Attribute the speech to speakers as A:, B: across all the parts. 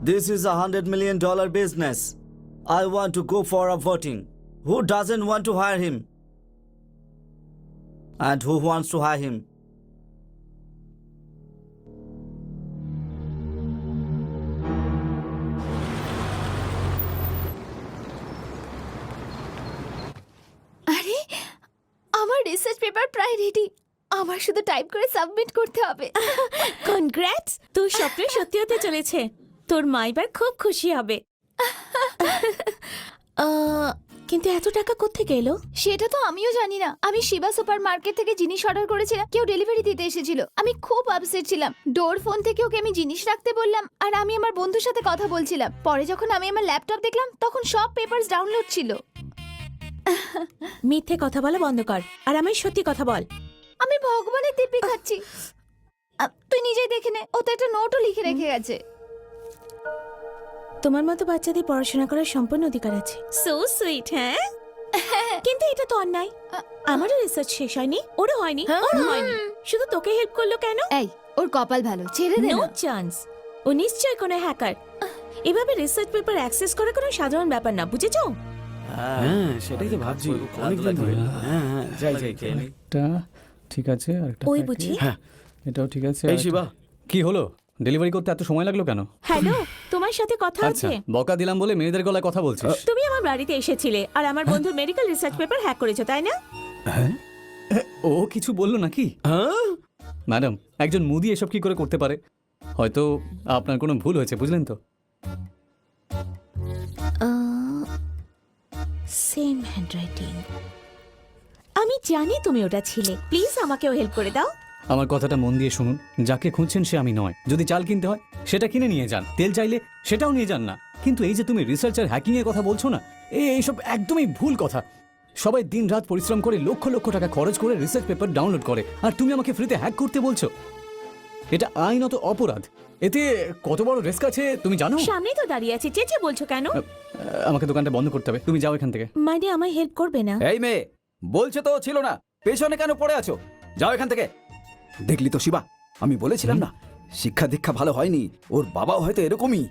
A: This is $100 million business. I want to go for a voting. Who doesn't want to hire him? And who wants to hire him?
B: আরে আমার research paper প্রায় ready. আমার শুধু type করে submit করতে হবে।
C: Congrats, তোর স্বপ্ন সত্যি হতে চলেছে। তোর মা এবার খুব খুশি হবে। কিন্তু এত টাকা কোত্থেকে এলো?
B: সেটা তো আমিও জানি না। আমি শিবা সুপার মার্কেট থেকে জিনিস অর্ডার করেছিলাম, কেউ ডেলিভারি দিতে এসেছিল। আমি খুব আপসেট ছিলাম। ডোর ফোন থেকে ওকে আমি জিনিস রাখতে বললাম, আর আমি আমার বন্ধুর সাথে কথা বলছিলাম। পরে যখন আমি আমার ল্যাপটপ দেখলাম, তখন সব পেপারস ডাউনলোড ছিল।
C: মিথ্যে কথা বলা বন্ধ কর, আর আমায় সত্যি কথা বল।
B: আমি ভগবানের দিব্যি খাচ্ছি। তুই নিজেই দেখে নে, ও তো একটা নোটও লিখে রেখে গেছে।
C: তোমার মতো বাচ্চাদের পড়াশোনা করার সম্পূর্ণ অধিকার আছে। So sweet. হ্যাঁ, কিন্তু এটা তো অন্যায়। আমারও রিসার্চ শেষ হয়নি, ওরও হয়নি, ওরও হয়নি। শুধু তোকে হেল্প করলো কেন?
B: এই, ওর কপাল ভালো, ছেড়ে দে
C: নো
B: না।
C: চান্স। ও নিশ্চয়ই কোনো হ্যাকার। এভাবে রিসার্চ পেপার অ্যাক্সেস করা কোনো সাধারণ ব্যাপার না, বুঝেছো?
D: হ্যাঁ, সেটাই তো ভাবছি অনেকদিন ধরে। হ্যাঁ হ্যাঁ, যাই যাই।
E: এটা ঠিক আছে, আরেকটা
C: ওই
E: packet।
C: বুঝি।
D: হ্যাঁ,
E: এটাও ঠিক আছে।
D: এই শিবা,
E: কি হলো? ডেলিভারি করতে এত সময় লাগলো কেন?
C: হ্যালো, তোমার সাথে কথা
E: আচ্ছা,
C: আছে।
E: বকা দিলাম বলে মেয়েদের গলায় কথা বলছিস?
C: তুমি আমার বাড়িতে এসেছিলে আর আমার বন্ধুর মেডিকেল রিসার্চ পেপার হ্যাক করেছো, তাই না?
E: হ্যাঁ, ও কিছু বললো নাকি?
D: হ্যাঁ
E: ম্যাডাম, একজন মুদি এসব কি করে করতে পারে? হয়তো আপনার কোনো ভুল হয়েছে, বুঝলেন তো?
C: Same handwriting. আমি জানি তুমি ওটা ছিলে। প্লিজ আমাকেও হেল্প করে দাও।
E: আমার কথাটা মন দিয়ে শুনুন, যাকে খুঁজছেন সে আমি নয়। যদি চাল কিনতে হয় সেটা কিনে নিয়ে যান, তেল চাইলে সেটাও নিয়ে যান না। কিন্তু এই যে তুমি রিসার্চ আর হ্যাকিং এর কথা বলছো না, এইসব একদমই ভুল কথা। সবাই দিন রাত পরিশ্রম করে লক্ষ লক্ষ টাকা খরচ করে রিসার্চ পেপার ডাউনলোড করে, আর তুমি আমাকে ফ্রিতে হ্যাক করতে বলছো? এটা আইনত অপরাধ। এতে কত বড় রিস্ক আছে তুমি জানো?
C: সামনেই তো দাঁড়িয়ে আছি, চেঁচে বলছো কেন?
E: আমাকে দোকানটা বন্ধ করতে হবে, তুমি যাও এখান থেকে।
C: মানে আমায় হেল্প করবে না?
F: এই মেয়ে, বলছে তো ছিল না, পেছনে কেন পড়ে আছো? যাও এখান থেকে। দেখলি তো শিবা, আমি বলেছিলাম না শিক্ষা দীক্ষা ভালো হয়নি, ওর বাবাও হয়তো এরকমই।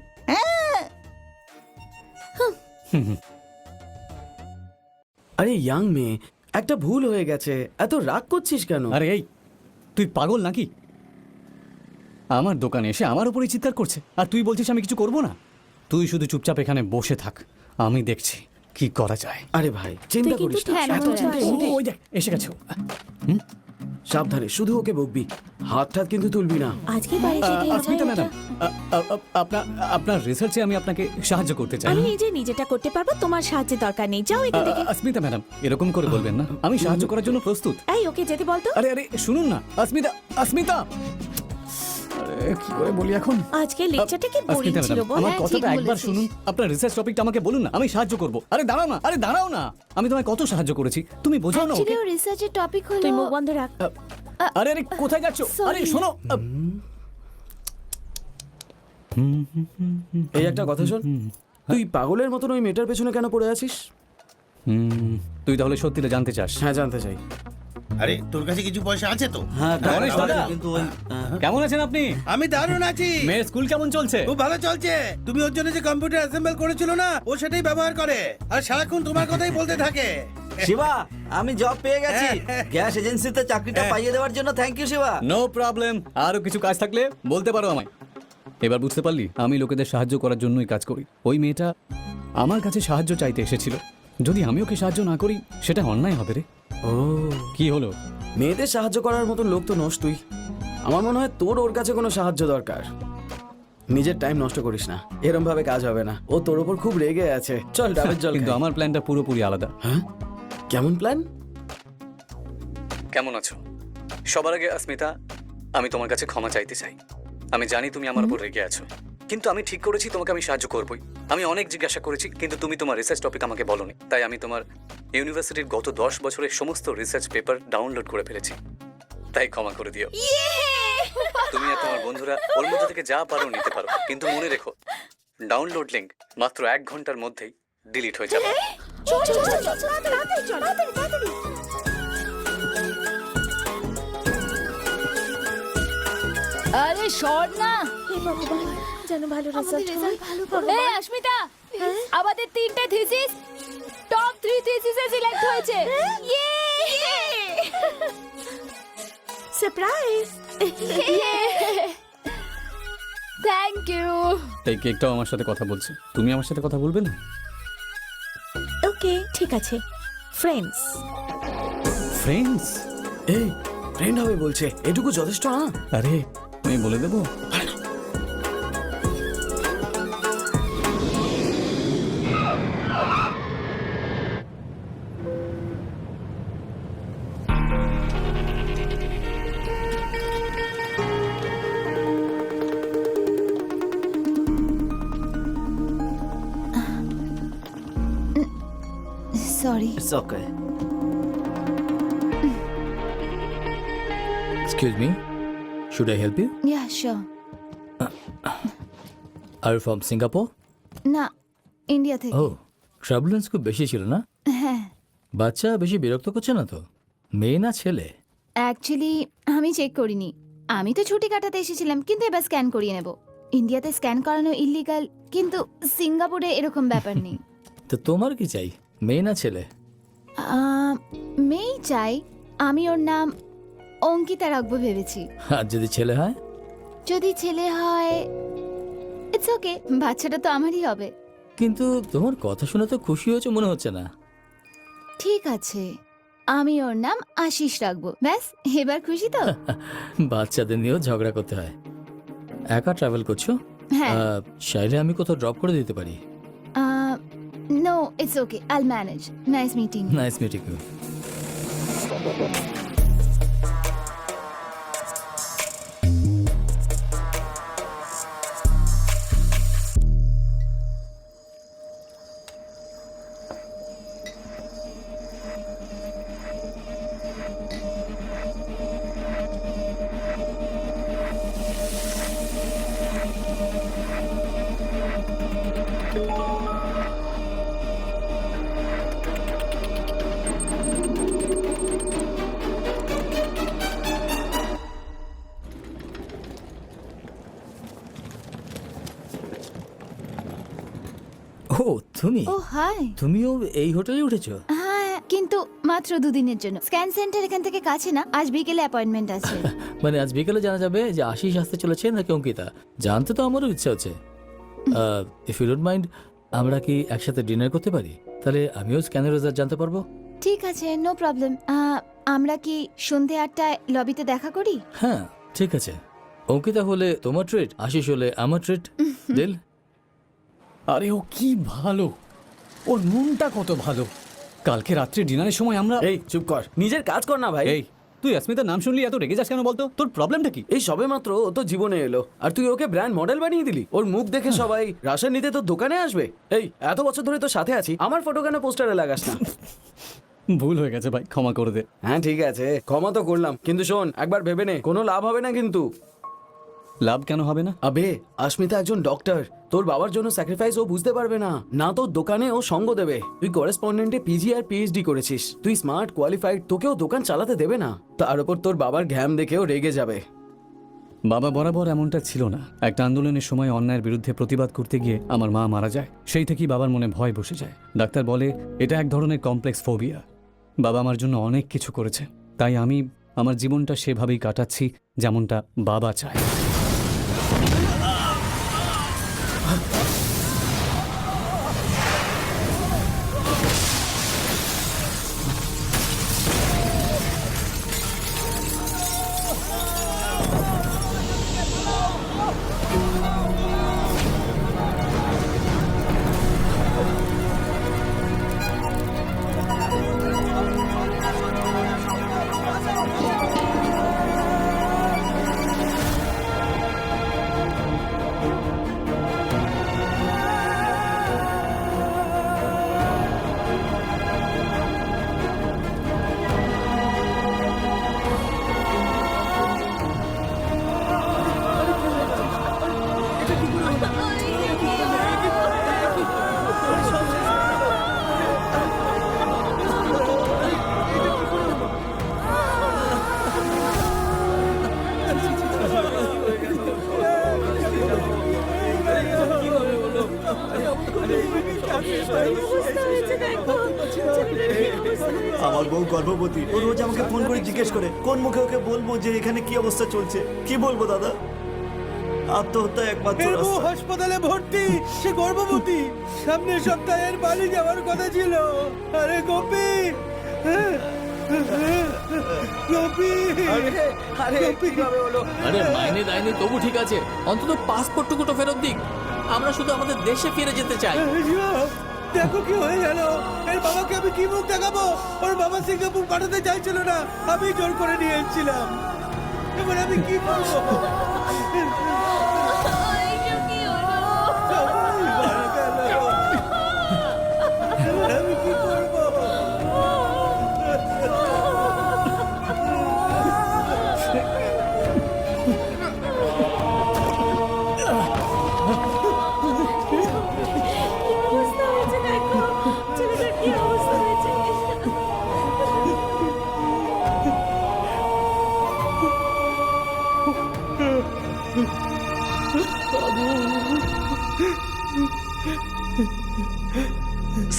D: আরে ইয়াং মেয়ে, একটা ভুল হয়ে গেছে, এত রাগ করছিস কেন?
E: আরে এই, তুই পাগল নাকি? আমার দোকানে এসে আমার উপরে চিৎকার করছে, আর তুই বলছিস আমি কিছু করব না? তুই শুধু চুপচাপ এখানে বসে থাক, আমি দেখছি কি করা যায়।
D: আরে ভাই, চিন্তা
C: তুই কিন্তু
D: করিস না,
C: ঠ্যাং
D: এত
C: ধরে
D: চিন্তা
C: আছিস।
D: এমনিতেই-
E: ওই দেখ এসে গেছে ও।
D: সাবধানে, শুধু ওকে বকবি, হাত ঠাত কিন্তু তুলবি না।
C: আজকে বাড়ি যেতে
E: স্মিতা ম্যাডাম, আপনার আপনার রিসার্চে আমি আপনাকে সাহায্য করতে চাই।
C: আমি নিজে নিজেটা করতে পারবো, তোমার সাহায্যের দরকার নেই। যাও এখান থেকে।
E: স্মিতা ম্যাডাম, এরকম করে বলবেন না, আমি সাহায্য করার জন্য প্রস্তুত।
C: এই, ওকে যেতে বলতো।
E: আরে আরে শুনুন না, স্মিতা, আরে কি করে বলি এখন?
C: আজকে লেকচারটা কি বোরিং
E: স্মিতা
C: ছিল
E: ম্যাডাম,
C: বল।
E: আমার
B: হ্যাঁ,
E: কথাটা
B: ঠিক
E: একবার
B: বলেছিস।
E: শুনুন। আপনার রিসার্চ টপিকটা আমাকে বলুন না, আমি সাহায্য করব। আরে দাঁড়াও না, আরে দাঁড়াও না, আমি তোমায় কত সাহায্য করেছি, তুমি বোঝাও না
B: অ্যাকচুয়ালি
E: ওকে?
B: ও রিসার্চের টপিক হলো
C: তুই মুখ বন্ধ রাখ।
E: আরে আরে কোথায় যাচ্ছো? আরে
B: Sorry.
E: শোনো।
D: এই একটা কথা শোন, তুই পাগলের মতন ওই মেয়েটার পেছনে কেন পড়ে আছিস?
E: তুই তাহলে সত্যিটা জানতে চাস?
D: হ্যাঁ, জানতে চাই।
G: আরে তোর কাছে কিছু পয়সা আছে তো?
A: হ্যাঁ,
E: গণেশ দাদা।
A: কিন্তু ওই
E: কেমন আছেন আপনি?
G: আমি দারুণ আছি।
E: মেয়ের স্কুল কেমন চলছে?
G: খুব ভালো চলছে। তুমি ওর জন্য যে কম্পিউটার অ্যাসেম্বল করেছিল না, ও সেটাই ব্যবহার করে আর সারাক্ষণ তোমার কথাই বলতে থাকে।
A: শিবা, আমি জব পেয়ে গেছি। গ্যাস এজেন্সিতে চাকরিটা পাইয়ে দেওয়ার জন্য thank you Shiva.
E: No problem, আরো কিছু কাজ থাকলে বলতে পারো আমায়। এবার বুঝতে পারলি আমি লোকেদের সাহায্য করার জন্যই কাজ করি। ওই মেয়েটা আমার কাছে সাহায্য চাইতে এসেছিল, যদি আমি ওকে সাহায্য না করি সেটা অন্যায় হবে রে।
D: ও,
E: কি হলো?
D: মেয়েদের সাহায্য করার মতন লোক তো নস তুই। আমার মনে হয় তোর ওর কাছে কোনো সাহায্য দরকার। নিজের টাইম নষ্ট করিস না, এরম ভাবে কাজ হবে না। ও তোর উপর খুব রেগে আছে। চল ডাবের জল
E: কিন্তু
D: খাই।
E: আমার প্ল্যানটা পুরোপুরি আলাদা।
D: হ্যাঁ, কেমন প্ল্যান?
E: কেমন আছো? সবার আগে স্মিতা, আমি তোমার কাছে ক্ষমা চাইতে চাই। আমি জানি তুমি আমার উপর রেগে আছো, কিন্তু আমি ঠিক করেছি তোমাকে আমি সাহায্য করবই। আমি অনেক জিজ্ঞাসা করেছি, কিন্তু তুমি তোমার রিসার্চ টপিক আমাকে বলোনি। তাই আমি তোমার ইউনিভার্সিটির গত 10 বছরের সমস্ত রিসার্চ পেপার ডাউনলোড করে ফেলেছি। তাই ক্ষমা করে দিও। তুমি আর তোমার বন্ধুরা ওর মধ্যে থেকে যা পারো নিতে পারো, কিন্তু মনে রেখো ডাউনলোড লিংক মাত্র 1 ঘন্টার মধ্যেই ডিলিট হয়ে যাবে।
C: চল চল চল চল, তাড়াতাড়ি চল, তাড়াতাড়ি।
B: আরে সর না।
C: হে ভগবান, যেন ভালো
B: আমাদের
C: রেজাল্ট হয়।
B: রেজাল্ট ভালো করো এই অস্মিতা আমাদের তিনটে থিসিস টপ 3 থিসিসে সিলেক্ট হয়েছে ইয়ে
C: সারপ্রাইজ।
B: থ্যাংক ইউ
E: তাই কেকটাও আমার সাথে কথা বলছে, তুমি আমার সাথে কথা বলবে না?
C: ওকে ঠিক আছে, ফ্রেন্ডস।
E: ফ্রেন্ডস?
D: এই ফ্রেন্ড হবে বলছে, এটুকু যথেষ্ট না?
E: আরে আমি বলে দেবো।
B: Sorry
A: It's okay.
H: Excuse me, should I help you?
B: Yeah sure
H: Are you from Singapore?
B: না ইন্ডিয়া থেকে
H: Oh, ট্রাভেলেন্স খুব বেশি ছিল না?
B: হ্যাঁ
H: বাচ্চা বেশি বিরক্ত করছে না তো? মেয়ে না ছেলে?
B: অ্যাকচুয়ালি আমি চেক করিনি, আমি তো ছুটি কাটাতে এসেছিলাম, কিন্তু এবার স্ক্যান করিয়ে নেব। ইন্ডিয়াতে স্ক্যান করানো ইল্লিগাল, কিন্তু সিঙ্গাপুরে এরকম ব্যাপার নেই।
H: তো তোমার কি চাই, মেয়ে না ছেলে?
B: মেয়েই চাই, আমি ওর নাম অঙ্কিতা রাখবো ভেবেছি।
H: আর যদি ছেলে হয়?
B: যদি ছেলে হয় ইটস ওকে, বাচ্চাটা তো আমারই হবে।
H: কিন্তু তোমার কথা শুনে তো খুশি হয়েছে মনে হচ্ছে না।
B: ঠিক আছে, আমি ওর নাম আশিস রাখবো, ব্যাস। এবার খুশি তো?
H: বাচ্চাদের নিয়েও ঝগড়া করতে হয়। একা ট্রাভেল করছো?
B: হ্যাঁ।
H: চাইলে আমি কোথাও ড্রপ করে দিতে পারি।
B: No it's okay, I'll manage. Nice meeting.
H: Nice meeting you. ও তুমি?
B: ও হাই।
H: তুমিও এই হোটেলে উঠেছো?
B: হ্যাঁ, কিন্তু মাত্র 2 দিনের জন্য। স্ক্যান সেন্টার এখান থেকে কাছে না, আজ বিকেলে অ্যাপয়েন্টমেন্ট আছে।
H: মানে আজ বিকেলে জানা যাবে যে আশিস আসতে চলেছে নাকি অঙ্কিতা। জানতে তো আমারও ইচ্ছা হচ্ছে। ইফ ইউ ডোন্ট মাইন্ড, আমরা কি একসাথে ডিনার করতে পারি? তাহলে আমিও স্ক্যানের রেজাল্ট জানতে পারবো।
B: ঠিক আছে, নো প্রবলেম। আমরা কি সন্ধে 8টায় লবিতে দেখা করি?
H: হ্যাঁ ঠিক আছে। অঙ্কিতা হলে তোমার ট্রিট, আশিস হলে আমার ট্রিট। ডিল?
E: আরে ও কি ভালো, ওর মনটা কত ভালো। কালকে রাত্রে ডিনারের সময় আমরা
D: এই চুপ কর, নিজের কাজ কর না ভাই।
E: এই তুই অস্মিতার নাম শুনলি এত রেগে যাস কেন বলতো? তোর প্রবলেমটা কি?
D: এই সবে মাত্র ও তো জীবনে এলো, আর তুই ওকে ব্র্যান্ড মডেল বানিয়ে দিলি। ওর মুখ দেখে সবাই রাশন নিতে তোর দোকানে আসবে। এই এত বছর ধরে তোর সাথে আছি, আমার ফটো কেন পোস্টারে লাগাস না?
E: ভুল হয়ে গেছে ভাই, ক্ষমা করে দে।
D: হ্যাঁ ঠিক আছে, ক্ষমা তো করলাম, কিন্তু শোন একবার ভেবে নে, কোনো লাভ হবে না কিন্তু।
E: লাভ কেন হবে না?
D: আবে আস্মিতা একজন ডক্টর, তোর বাবার জন্য স্যাক্রিফাইস ও বুঝতে পারবে না। না তোর দোকানে ও সঙ্গ দেবে। তুই করেসপন্ডেন্টে পিজি আর পিএইচডি করেছিস, তুই স্মার্ট কোয়ালিফাইড, তোকেও দোকান চালাতে দেবে না। তার উপর তোর বাবার ঘ্যাম দেখেও রেগে যাবে।
E: বাবা বরাবর এমনটা ছিল না। একটা আন্দোলনের সময় অন্যায়ের বিরুদ্ধে প্রতিবাদ করতে গিয়ে আমার মা মারা যায়। সেই থেকেই বাবার মনে ভয় বসে যায়। ডাক্তার বলে এটা এক ধরনের কমপ্লেক্স ফোবিয়া। বাবা আমার জন্য অনেক কিছু করেছে, তাই আমি আমার জীবনটা সেভাবেই কাটাচ্ছি যেমনটা বাবা চায়।
A: আমার বউ গর্ভবতী, ও রোজ আমাকে ফোন করে জিজ্ঞেস করে কোন মুখে ওকে বলবো যে এখানে কি অবস্থা চলছে। কি বলবো দাদা? আত্মহত্যা একমাত্র
G: এর বউ
A: রাস্তা।
G: হাসপাতালে ভর্তি, সে গর্ভবতী। সামনের সপ্তাহে এর বাড়ি যাওয়ার কথা ছিল। আরে গোপী, গোপী, গোপী।
H: আরে মাইনে দেয়নি তবু ঠিক আছে, অন্তত পাসপোর্টটুকু তো ফেরত দিক। আমরা শুধু আমাদের দেশে ফিরে যেতে চাই।
G: দেখো কি হয়ে গেল। এর বাবাকে আমি কি মুখ দেখাবো? ওর বাবা সিঙ্গাপুর পাঠাতে চাইছিল না, আমি জোর করে নিয়ে এসেছিলাম। এবার আমি কি করবো? সবাই মারা গেল। এবার আমি কি করবো?
C: অবস্থা হয়েছে দেখো, ছেলেটার কি অবস্থা হয়েছে।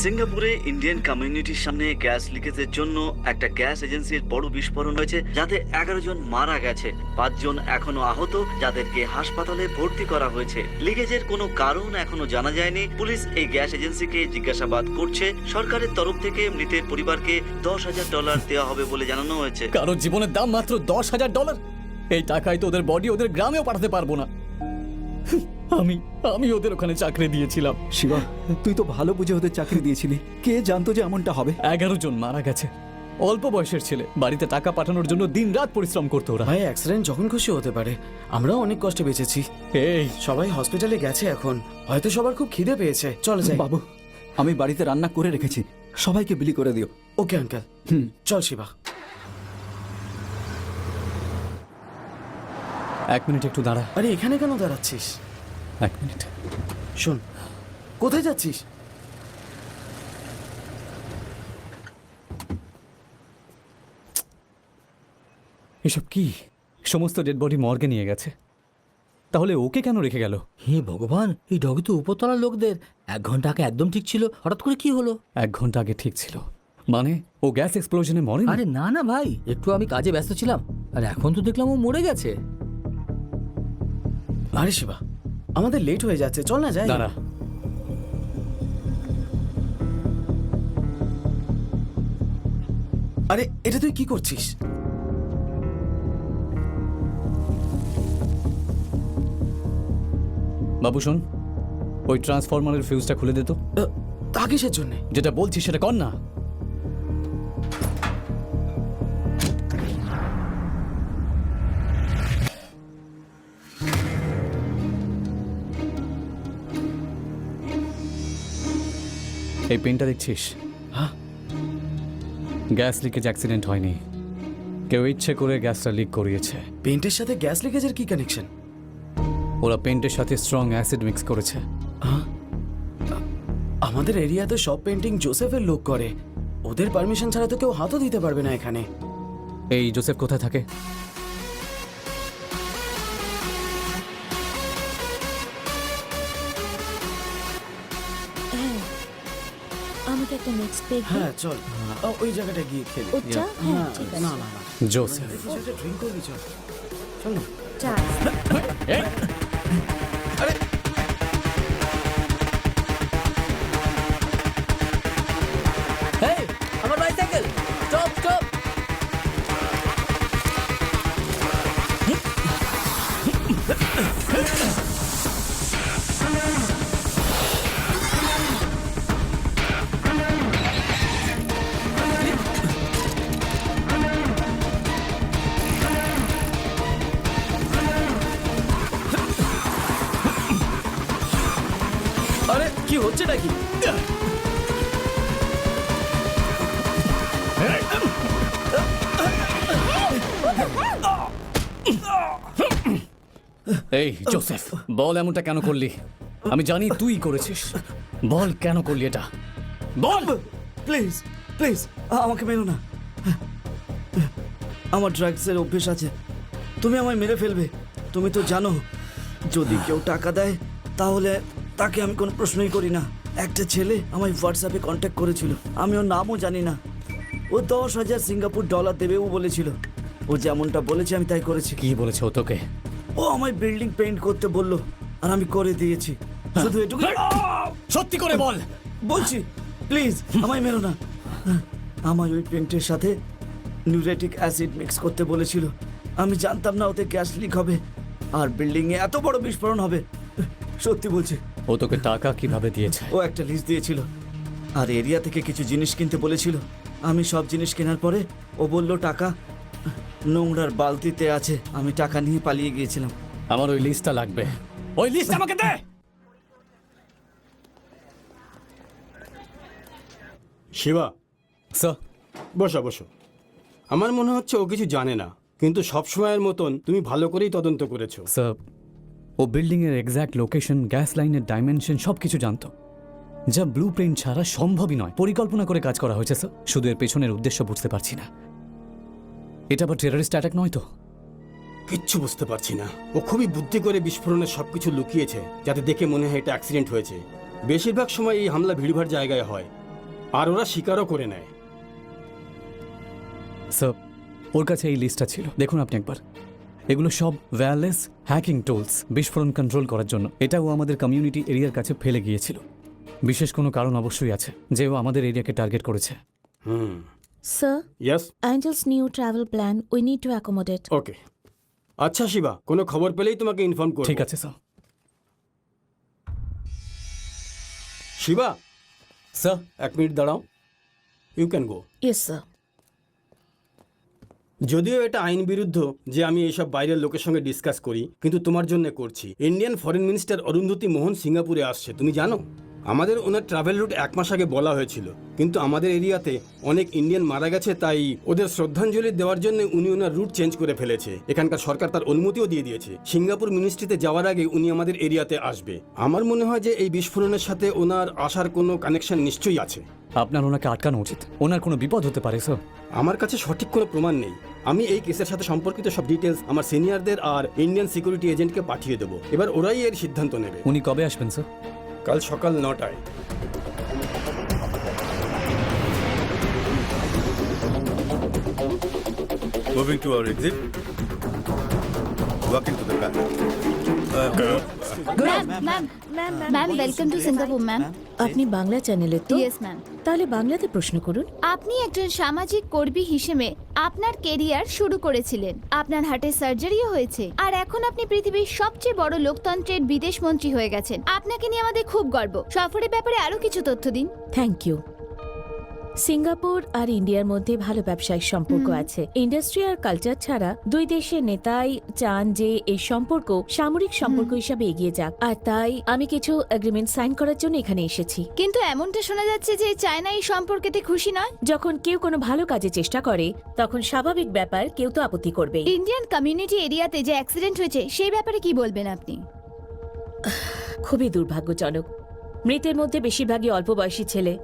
A: সিঙ্গাপুরে ইন্ডিয়ান কমিউনিটির সামনে গ্যাস লিকেজের জন্য একটা গ্যাস এজেন্সির বড় বিস্ফোরণ হয়েছে, যাতে 11 জন মারা গেছে, 5 জন এখনো আহত, যাদেরকে হাসপাতালে ভর্তি করা হয়েছে। লিকেজের কোনো কারণ এখনো জানা যায়নি। পুলিশ এই গ্যাস এজেন্সিকে জিজ্ঞাসাবাদ করছে। সরকারের তরফ থেকে মৃতের পরিবারকে $10,000 দেওয়া হবে বলে জানানো হয়েছে।
E: কারোর জীবনের দাম মাত্র $10,000। এই টাকায় তো ওদের বডি ওদের গ্রামেও পাঠাতে পারবো না। আমি ওদের ওখানে চাকরি দিয়েছিলাম।
F: শিবা, তুই তো ভালো বুঝে ওদের চাকরি দিয়েছিলি। কে জানতো যে এমনটা হবে?
E: 11 জন মারা গেছে, অল্প বয়সের ছেলে। বাড়িতে টাকা পাঠানোর জন্য দিনরাত পরিশ্রম করতো ওরা।
D: ভাই, অ্যাক্সিডেন্ট যখন খুশি হতে পারে। আমরাও অনেক কষ্টে বেঁচেছি।
E: এই
D: সবাই হসপিটালে গেছে এখন। হয়তো সবার খুব খিদে পেয়েছে। চল যাই।
F: বাবু, আমি বাড়িতে রান্না করে রেখেছি, সবাইকে বিলি করে দিও।
D: Okay uncle. চল শিবা।
E: 1 মিনিট একটু দাঁড়া।
D: আরে এখানে কেন দাঁড়াচ্ছিস?
E: 1 মিনিট।
D: শোন, কোথায় যাচ্ছিস?
E: এসব কি? সমস্ত ডেড বডি মর্গে নিয়ে গেছে, তাহলে ওকে কেন রেখে গেল?
H: হে ভগবান, এই ডগি তো উপরতলার লোকদের। 1 ঘন্টা আগে একদম ঠিক ছিল, হঠাৎ করে কি হলো?
E: 1 ঘন্টা আগে ঠিক ছিল মানে ও গ্যাস এক্সপ্লোশনে মরে?
H: আরে না না ভাই, একটু আমি কাজে ব্যস্ত ছিলাম, আর এখন তো দেখলাম ও মরে গেছে।
D: আরে শিবা, আমাদের লেট হয়ে যাচ্ছে, চল না যাই।
E: দাঁড়া।
D: আরে এটা তুই কি করছিস?
E: বাবু শোন, ওই ট্রান্সফরমারের ফিউজটা খুলে দে তো।
D: তা কিসের জন্যে?
E: যেটা বলছিস সেটা কর না। এই পেনটা দেখছিস?
D: হ্যাঁ।
E: গ্যাস লিকেজ অ্যাক্সিডেন্ট হয়নি, কেউ ইচ্ছে করে গ্যাসটা লিক করিয়েছে।
D: পেন্টের সাথে গ্যাস লিকেজের কি কানেকশন?
E: ওরা পেন্টের সাথে স্ট্রং অ্যাসিড মিক্স করেছে।
D: আমাদের এরিয়াতে সব পেন্টিং জোসেফের লোক করে। ওদের পারমিশন ছাড়া তো কেউ হাতও দিতে পারবে না এখানে।
E: এই জোসেফ কোথায় থাকে?
C: আমাকে একটা নেক্সট পেগ।
D: হ্যাঁ চল, ওই জায়গাটা গিয়ে খেলি।
C: ওটা? হ্যাঁ, ঠিক আছে।
D: না না না,
E: জোসেফ।
D: ড্রিঙ্ক করবি? চল চল না।
C: চা।
H: এই, আমার বাইসাইকেল, স্টপ স্টপ।
D: আরে কি হচ্ছে নাকি?
E: এই জোসেফ, বল এমনটা কেন করলি? আমি জানি তুই করেছিস, বল কেন করলি এটা, বল।
A: প্লিজ প্লিজ, আমাকে মেরো না। আমার ড্রাগসের অভ্যেস আছে, তুমি আমায় মেরে ফেলবে। তুমি তো জানো, যদি কেউ টাকা দেয় তাহলে তাকে আমি কোনো প্রশ্নই করি না। একটা ছেলে আমায় হোয়াটসঅ্যাপে কন্ট্যাক্ট করেছিল, আমি ওর নামও জানি না। ও 10,000 সিঙ্গাপুর ডলার দেবেও বলেছিল। ও যেমনটা বলেছে আমি তাই করেছি।
H: কি বলেছে ও তোকে?
A: ও আমায় বিল্ডিং পেইন্ট করতে বললো আর আমি করে দিয়েছি। শুধু এটুকু
H: সত্যি করে বল।
A: বলছি, প্লিজ আমায় মেরো না। আমায় ওই পেইন্টের সাথে নিউরেটিক অ্যাসিড মিক্স করতে বলেছিল। আমি জানতাম না ওতে গ্যাস লিক হবে আর বিল্ডিং এ এত বড় বিস্ফোরণ হবে। সত্যি বলছি।
H: ও তোকে টাকা কিভাবে দিয়েছে?
A: ও একটা লিস্ট দিয়েছিল আর এরিয়া থেকে কিছু জিনিস কিনতে বলেছিল। আমি সব জিনিস কেনার পরে ও বলল টাকা নোংরার বালতিতে আছে। আমি টাকা নিয়ে পালিয়ে গিয়েছিলাম।
H: আমার ওই লিস্টটা লাগবে। ওই লিস্ট আমাকে দে।
I: শিবা,
H: স্যার,
I: বসো বসো। আমার মনে হচ্ছে ও কিছু জানে না, কিন্তু সব সময়ের মতন তুমি ভালো করেই তদন্ত করেছো।
E: স্যার, ও বিল্ডিংয়ের এক্স্যাক্ট লোকেশন, গ্যাস লাইনের ডাইমেনশন সব কিছু জানতো, যা ব্লু প্রিন্ট ছাড়া সম্ভবই নয়। পরিকল্পনা করে কাজ করা হয়েছে স্যার। শুধু এর পেছনের উদ্দেশ্য বুঝতে পারছি না। এটা আবার টেররিস্ট অ্যাটাক নয় তো?
I: কিচ্ছু বুঝতে পারছি না। ও খুবই বুদ্ধি করে বিস্ফোরণের সবকিছু লুকিয়েছে, যাতে দেখে মনে হয় এটা অ্যাক্সিডেন্ট হয়েছে। বেশিরভাগ সময় এই হামলা ভিড়ভাড় জায়গায় হয়, আর ওরা স্বীকারও করে নেয়।
E: স্যার, ওর কাছে এই লিস্টটা ছিল, দেখুন আপনি একবার। এগুলো সব ওয়্যারলেস হ্যাকিং টুলস, বিস্ফোরণ কন্ট্রোল করার জন্য। এটাও আমাদের কমিউনিটি এরিয়ার কাছে ফেলে গিয়েছিল। বিশেষ কোনো কারণ অবশ্যই আছে যে ও আমাদের এরিয়াকে টার্গেট করেছে।
C: Sir,
I: yes,
C: Angeles new travel plan we need to accommodate.
I: ওকে। আচ্ছা শিবা, কোনো খবর পেলেই তোমাকে ইনফর্ম করব।
E: ঠিক আছে স্যার।
I: শিবা,
E: স্যার,
I: 1 মিনিট দাঁড়াও। You can go.
C: Yes sir.
I: যদিও এটা আইন বিরুদ্ধ যে আমি এইসব বাইরের লোকের সঙ্গে ডিসকাস করি, কিন্তু তোমার জন্য করছি। ইন্ডিয়ান ফরেন মিনিস্টার অরুন্ধতী মোহন সিঙ্গাপুরে আসছে, তুমি জানো? আমাদের ওনার ট্রাভেল রুট 1 মাস আগে বলা হয়েছিল, কিন্তু আমাদের এরিয়াতে অনেক ইন্ডিয়ান মারা গেছে, তাই ওদের শ্রদ্ধাঞ্জলি দেওয়ার জন্য উনি ওনার রুট চেঞ্জ করে ফেলেছে। এখানকার সরকার তার অনুমতিও দিয়ে দিয়েছে। সিঙ্গাপুর মিনিস্ট্রিতে যাওয়ার আগে উনি আমাদের এরিয়াতে আসবে। আমার মনে হয় যে এই বিস্ফোরণের সাথে ওনার আসার কোনো কানেকশন নিশ্চয়ই আছে।
E: আপনার ওনাকে আটকানো উচিত। ওনার কোনো বিপদ হতে পারে স্যার।
I: আমার কাছে সঠিক কোনো প্রমাণ নেই। আমি এই কেসের সাথে সম্পর্কিত সব ডিটেলস আমার সিনিয়রদের আর ইন্ডিয়ান সিকিউরিটি এজেন্টকে পাঠিয়ে দেবো। এবার ওরাই এর সিদ্ধান্ত নেবে।
E: উনি কবে আসবেন স্যার?
I: কাল সকাল 9টায়।
J: Moving to our exit. Walk into the car.
B: Ma'am welcome to Singapore ma'am.
C: আপনি বাংলা চ্যানেলের তো?
B: Yes ma'am.
C: তাহলে বাংলাতে প্রশ্ন করুন।
B: আপনি একজন সামাজিক কর্মী হিসেবে আপনার কেরিয়ার শুরু করেছিলেন, আপনার হার্টের সার্জারিও হয়েছে, আর এখন আপনি পৃথিবীর সবচেয়ে বড় লোকতন্ত্রের বিদেশ মন্ত্রী হয়ে গেছেন। আপনাকে নিয়ে আমাদের খুব গর্ব। সফরের ব্যাপারে আরো কিছু তথ্য দিন।
C: Thank you. সিঙ্গাপুর আর ইন্ডিয়ার মধ্যে ভালো ব্যবসায়িক সম্পর্ক আছে। ইন্ডাস্ট্রি আর কালচার ছাড়া দুই দেশের নেতাই চান যে এই সম্পর্ক সামরিক সম্পর্ক হিসাবে এগিয়ে যাক, আর তাই আমি কিছু এগ্রিমেন্ট সাইন করার জন্য এখানে এসেছি।
B: কিন্তু এমনটা শোনা যাচ্ছে যে চায়না এই সম্পর্কেতে খুশি নয়।
C: যখন কেউ কোনো ভালো কাজে চেষ্টা করে তখন স্বাভাবিক ব্যাপার, কেউ তো আপত্তি করবে।
B: ইন্ডিয়ান কমিউনিটি এরিয়াতে যে অ্যাক্সিডেন্ট হয়েছে সেই ব্যাপারে কি বলবেন আপনি?
C: খুবই দুর্ভাগ্যজনক। মৃতের মধ্যে বেশিরভাগই অল্প বয়সী ছেলে।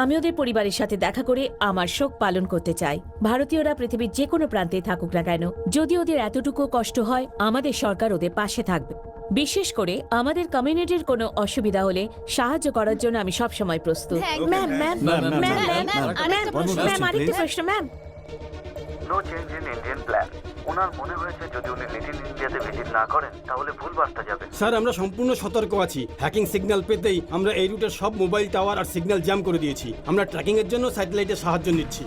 C: আমি ওদের পরিবারের সাথে দেখা করে আমার শোক পালন করতে চাই। ভারতীয়রা পৃথিবীর যে কোনো প্রান্তে থাকুক না কেন, যদি ওদের এতটুকু কষ্ট হয়, আমাদের সরকার ওদের পাশে থাকবে। বিশেষ করে আমাদের কমিউনিটির কোনো অসুবিধা হলে সাহায্য করার জন্য আমি সব সময় প্রস্তুত। ম্যাম, ম্যাম, ম্যাম, ম্যাম, আরেকটা প্রশ্ন ma'am.
A: No change in Indian plan. ওনার মনে হয়েছে যদি উনি লিটল ইন্ডিয়াতে ভিজিট না করেন তাহলে ভুল বার্তা যাবে।
I: স্যার, আমরা সম্পূর্ণ সতর্ক আছি। হ্যাকিং সিগন্যাল পেতেই আমরা এই রুটের সব মোবাইল টাওয়ার আর সিগন্যাল জ্যাম করে দিয়েছি। আমরা ট্র্যাকিং এর জন্য স্যাটেলাইটের সাহায্য নিচ্ছি।